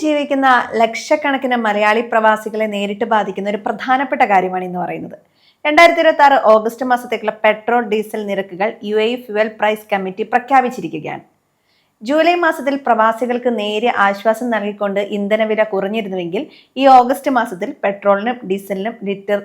ജീവിക്കുന്ന ലക്ഷക്കണക്കിന് മലയാളി പ്രവാസികളെ നേരിട്ട് ബാധിക്കുന്ന ഒരു പ്രധാനപ്പെട്ട കാര്യമാണ് ഇന്ന് പറയുന്നത്. 2026 ഓഗസ്റ്റ് മാസത്തേക്കുള്ള പെട്രോൾ ഡീസൽ നിരക്കുകൾ UAE ഫ്യുവൽ പ്രൈസ് കമ്മിറ്റി പ്രഖ്യാപിച്ചിരിക്കുകയാണ്. ജൂലൈ മാസത്തിൽ പ്രവാസികൾക്ക് നേരിയ ആശ്വാസം നൽകിക്കൊണ്ട് ഇന്ധനവില കുറഞ്ഞിരുന്നുവെങ്കിൽ ഈ ഓഗസ്റ്റ് മാസത്തിൽ പെട്രോളിനും ഡീസലിനും ലിറ്റർ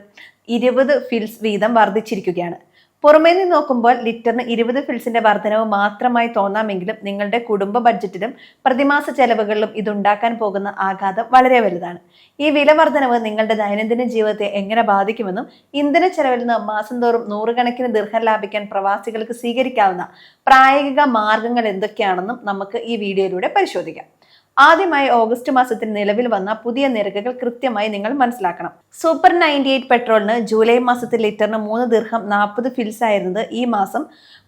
20 ഫിൽസ് വീതം വർദ്ധിച്ചിരിക്കുകയാണ്. പുറമേ നിന്ന് നോക്കുമ്പോൾ ലിറ്ററിന് 20 ഫിൽസിന്റെ വർധനവ് മാത്രമായി തോന്നാമെങ്കിലും നിങ്ങളുടെ കുടുംബ ബഡ്ജറ്റിലും പ്രതിമാസ ചെലവുകളിലും ഇതുണ്ടാക്കാൻ പോകുന്ന ആഘാതം വളരെ വലുതാണ്. ഈ വില വർധനവ് നിങ്ങളുടെ ദൈനംദിന ജീവിതത്തെ എങ്ങനെ ബാധിക്കുമെന്നും ഇന്ധന ചെലവിൽ നിന്ന് മാസം തോറും നൂറുകണക്കിന് ദിർഹം ലാഭിക്കാൻ പ്രവാസികൾക്ക് സ്വീകരിക്കാവുന്ന പ്രായോഗിക മാർഗങ്ങൾ എന്തൊക്കെയാണെന്നും നമുക്ക് ഈ വീഡിയോയിലൂടെ പരിശോധിക്കാം. ആദ്യമായി ഓഗസ്റ്റ് മാസത്തിൽ നിലവിൽ വന്ന പുതിയ നിരക്കുകൾ കൃത്യമായി നിങ്ങൾ മനസ്സിലാക്കണം. സൂപ്പർ 98 പെട്രോളിന് ജൂലൈ മാസത്തിൽ ലിറ്ററിന് 3 ദിർഹം 40 ഫിൽസ് ആയിരുന്നത് ഈ മാസം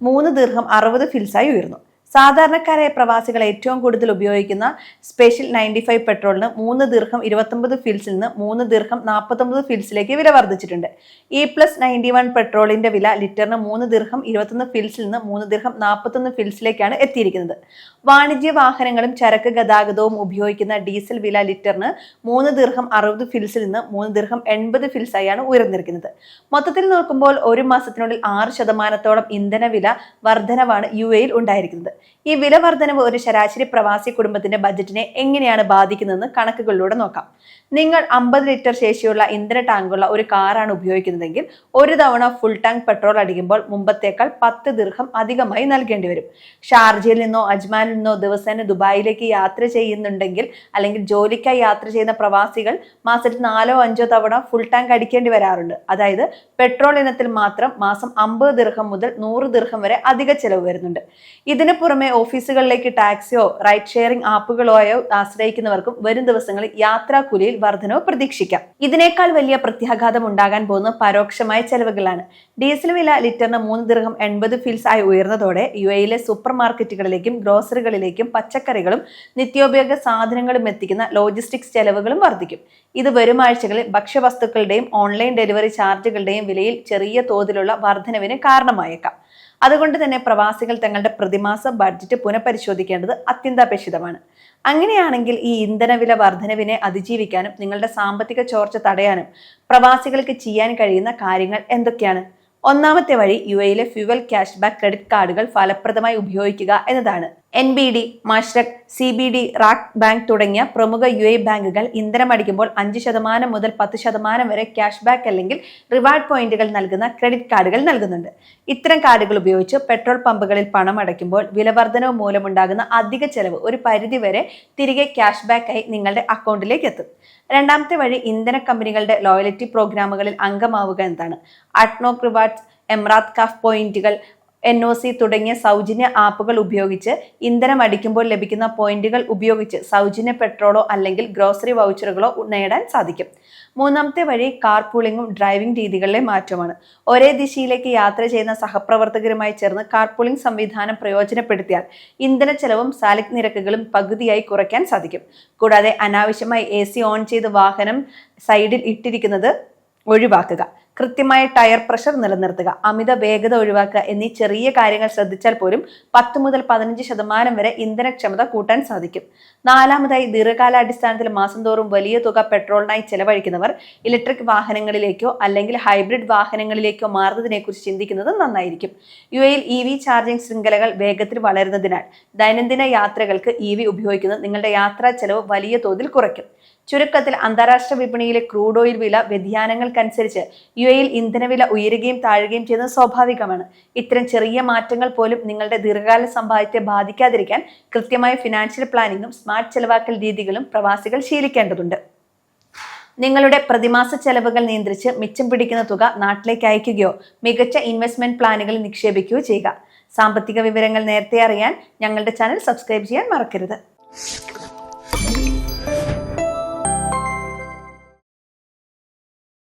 3 ദിർഹം 60 ഫിൽസായി ഉയർന്നു. സാധാരണക്കാരായ പ്രവാസികൾ ഏറ്റവും കൂടുതൽ ഉപയോഗിക്കുന്ന സ്പെഷ്യൽ 95 പെട്രോളിന് 3 ദിർഹം 29 ഫിൽസിൽ നിന്ന് 3 ദിർഹം 49 ഫിൽസിലേക്ക് വില വർദ്ധിച്ചിട്ടുണ്ട്. E+91 പെട്രോളിന്റെ വില ലിറ്ററിന് 3 ദിർഹം 21 ഫിൽസിൽ നിന്ന് 3 ദിർഹം 41 ഫിൽസിലേക്കാണ് എത്തിയിരിക്കുന്നത്. വാണിജ്യ വാഹനങ്ങളും ചരക്ക് ഗതാഗതവും ഉപയോഗിക്കുന്ന ഡീസൽ വില ലിറ്ററിന് 3 ദിർഹം 60 ഫിൽസിൽ നിന്ന് 3 ദിർഹം 80 ഫിൽസായാണ് ഉയർന്നിരിക്കുന്നത്. മൊത്തത്തിൽ നോക്കുമ്പോൾ ഒരു മാസത്തിനുള്ളിൽ 6% ഇന്ധന വില വർധനവാണ് UAE ഉണ്ടായിരിക്കുന്നത്. ഈ വില വർധനവ് ഒരു ശരാശരി പ്രവാസി കുടുംബത്തിന്റെ ബജറ്റിനെ എങ്ങനെയാണ് ബാധിക്കുന്നതെന്ന് കണക്കുകളിലൂടെ നോക്കാം. നിങ്ങൾ 50 ലിറ്റർ ശേഷിയുള്ള ഇന്ധന ടാങ്കുള്ള ഒരു കാറാണ് ഉപയോഗിക്കുന്നതെങ്കിൽ ഒരു തവണ ഫുൾ ടാങ്ക് പെട്രോൾ അടിക്കുമ്പോൾ മുമ്പത്തേക്കാൾ 10 ദിർഹം അധികമായി നൽകേണ്ടി വരും. ഷാർജയിൽ നിന്നോ അജ്മാനിൽ നിന്നോ ദിവസേന ദുബായിലേക്ക് യാത്ര ചെയ്യുന്നുണ്ടെങ്കിൽ അല്ലെങ്കിൽ ജോലിക്കായി യാത്ര ചെയ്യുന്ന പ്രവാസികൾ മാസത്തിൽ 4-5 തവണ ഫുൾ ടാങ്ക് അടിക്കേണ്ടി വരാറുണ്ട്. അതായത് പെട്രോൾ ഇനത്തിൽ മാത്രം മാസം 50 ദിർഹം മുതൽ 100 ദിർഹം വരെ അധിക ചെലവ് വരുന്നുണ്ട്. ഇതിന് പുറമെ ഓഫീസുകളിലേക്ക് ടാക്സിയോ റൈഡ് ഷെയറിംഗ് ആപ്പുകളോയോ ആശ്രയിക്കുന്നവർക്കും വരും ദിവസങ്ങളിൽ യാത്രാക്കൂലിയിൽ വർധനവ് പ്രതീക്ഷിക്കാം. ഇതിനേക്കാൾ വലിയ പ്രത്യാഘാതം ഉണ്ടാകാൻ പോകുന്ന പരോക്ഷമായ ചെലവുകളാണ്. ഡീസൽ വില ലിറ്ററിന് 3 ദിർഹം 80 ഫിൽസ് ആയി ഉയർന്നതോടെ UAEയിലെ സൂപ്പർ മാർക്കറ്റുകളിലേക്കും ഗ്രോസറികളിലേക്കും പച്ചക്കറികളും നിത്യോപയോഗ സാധനങ്ങളും എത്തിക്കുന്ന ലോജിസ്റ്റിക്സ് ചെലവുകളും വർദ്ധിക്കും. ഇത് വരും ആഴ്ചകളിൽ ഭക്ഷ്യവസ്തുക്കളുടെയും ഓൺലൈൻ ഡെലിവറി ചാർജുകളുടെയും വിലയിൽ ചെറിയ തോതിലുള്ള വർധനവിന് കാരണമായേക്കാം. അതുകൊണ്ട് തന്നെ പ്രവാസികൾ തങ്ങളുടെ പ്രതിമാസ ബഡ്ജറ്റ് പുനഃപരിശോധിക്കേണ്ടത് അത്യന്താപേക്ഷിതമാണ്. അങ്ങനെയാണെങ്കിൽ ഈ ഇന്ധനവില വർധനവിനെ അതിജീവിക്കാനും നിങ്ങളുടെ സാമ്പത്തിക ചോർച്ച തടയാനും പ്രവാസികൾക്ക് ചെയ്യാൻ കഴിയുന്ന കാര്യങ്ങൾ എന്തൊക്കെയാണ്? ഒന്നാമത്തെ വഴി UAEയിലെ ഫ്യുവൽ ക്യാഷ് ബാക്ക് ക്രെഡിറ്റ് കാർഡുകൾ ഫലപ്രദമായി ഉപയോഗിക്കുക എന്നതാണ്. NBD, Mashreq, CBD, RAK bank തുടങ്ങിയ പ്രമുഖ UAE ബാങ്കുകൾ ഇന്ധനം അടിക്കുമ്പോൾ 5% മുതൽ 10% വരെ ക്യാഷ് ബാക്ക് അല്ലെങ്കിൽ റിവാർഡ് പോയിന്റുകൾ നൽകുന്ന ക്രെഡിറ്റ് കാർഡുകൾ നൽകുന്നുണ്ട്. ഇത്തരം കാർഡുകൾ ഉപയോഗിച്ച് പെട്രോൾ പമ്പുകളിൽ പണം അടയ്ക്കുമ്പോൾ വിലവർധനവ് മൂലമുണ്ടാകുന്ന അധിക ചെലവ് ഒരു പരിധിവരെ തിരികെ ക്യാഷ് ബാക്കായി നിങ്ങളുടെ അക്കൗണ്ടിലേക്ക് എത്തും. രണ്ടാമത്തെ വഴി ഇന്ധന കമ്പനികളുടെ ലോയൽറ്റി പ്രോഗ്രാമുകളിൽ അംഗമാവുക എന്നതാണ്. അഡ്നോക് റിവാർഡ്സ്, എമിറാത്ത് കാഫ് പോയിന്റുകൾ, NOC തുടങ്ങിയ സൗജന്യ ആപ്പുകൾ ഉപയോഗിച്ച് ഇന്ധനം അടിക്കുമ്പോൾ ലഭിക്കുന്ന പോയിന്റുകൾ ഉപയോഗിച്ച് സൗജന്യ പെട്രോളോ അല്ലെങ്കിൽ ഗ്രോസറി വൗച്ചറുകളോ നേടാൻ സാധിക്കും. മൂന്നാമത്തെ വഴി കാർ പൂളിംഗും ഡ്രൈവിംഗ് രീതികളിലെ മാറ്റമാണ്. ഒരേ ദിശയിലേക്ക് യാത്ര ചെയ്യുന്ന സഹപ്രവർത്തകരുമായി ചേർന്ന് കാർ പൂളിംഗ് സംവിധാനം പ്രയോജനപ്പെടുത്തിയാൽ ഇന്ധന ചെലവും സാലക് നിരക്കുകളും പകുതിയായി കുറയ്ക്കാൻ സാധിക്കും. കൂടാതെ അനാവശ്യമായി AC ഓൺ ചെയ്ത് വാഹനം സൈഡിൽ ഇട്ടിരിക്കുന്നത് ഒഴിവാക്കുക, കൃത്യമായ ടയർ പ്രഷർ നിലനിർത്തുക, അമിത വേഗത ഒഴിവാക്കുക എന്നീ ചെറിയ കാര്യങ്ങൾ ശ്രദ്ധിച്ചാൽ പോലും 10 മുതൽ 15% വരെ ഇന്ധനക്ഷമത കൂട്ടാൻ സാധിക്കും. നാലാമതായി ദീർഘകാലാടിസ്ഥാനത്തിൽ മാസം തോറും വലിയ തുക പെട്രോളിനായി ചെലവഴിക്കുന്നവർ ഇലക്ട്രിക് വാഹനങ്ങളിലേക്കോ അല്ലെങ്കിൽ ഹൈബ്രിഡ് വാഹനങ്ങളിലേക്കോ മാറുന്നതിനെക്കുറിച്ച് ചിന്തിക്കുന്നത് നന്നായിരിക്കും. UAEയിൽ EV ചാർജിംഗ് ശൃംഖലകൾ വേഗത്തിൽ വളരുന്നതിനാൽ ദൈനംദിന യാത്രകൾക്ക് EV ഉപയോഗിക്കുന്നത് നിങ്ങളുടെ യാത്രാ ചെലവ് വലിയ തോതിൽ കുറയ്ക്കും. ചുരുക്കത്തിൽ അന്താരാഷ്ട്ര വിപണിയിലെ ക്രൂഡ് ഓയിൽ വില വ്യതിയാനങ്ങൾക്കനുസരിച്ച് UAEയിൽ ഇന്ധനവില ഉയരുകയും താഴുകയും ചെയ്യുന്നത് സ്വാഭാവികമാണ്. ഇത്തരം ചെറിയ മാറ്റങ്ങൾ പോലും നിങ്ങളുടെ ദീർഘകാല സമ്പാദ്യത്തെ ബാധിക്കാതിരിക്കാൻ കൃത്യമായ ഫിനാൻഷ്യൽ പ്ലാനിങ്ങും സ്മാർട്ട് ചെലവാക്കൽ രീതികളും പ്രവാസികൾ ശീലിക്കേണ്ടതുണ്ട്. നിങ്ങളുടെ പ്രതിമാസ ചെലവുകൾ നിയന്ത്രിച്ച് മിച്ചം പിടിക്കുന്ന തുക നാട്ടിലേക്ക് അയക്കുകയോ മികച്ച ഇൻവെസ്റ്റ്മെന്റ് പ്ലാനുകളിൽ നിക്ഷേപിക്കുകയോ ചെയ്യുക. സാമ്പത്തിക വിവരങ്ങൾ നേരത്തെ അറിയാൻ ഞങ്ങളുടെ ചാനൽ സബ്സ്ക്രൈബ് ചെയ്യാൻ മറക്കരുത്.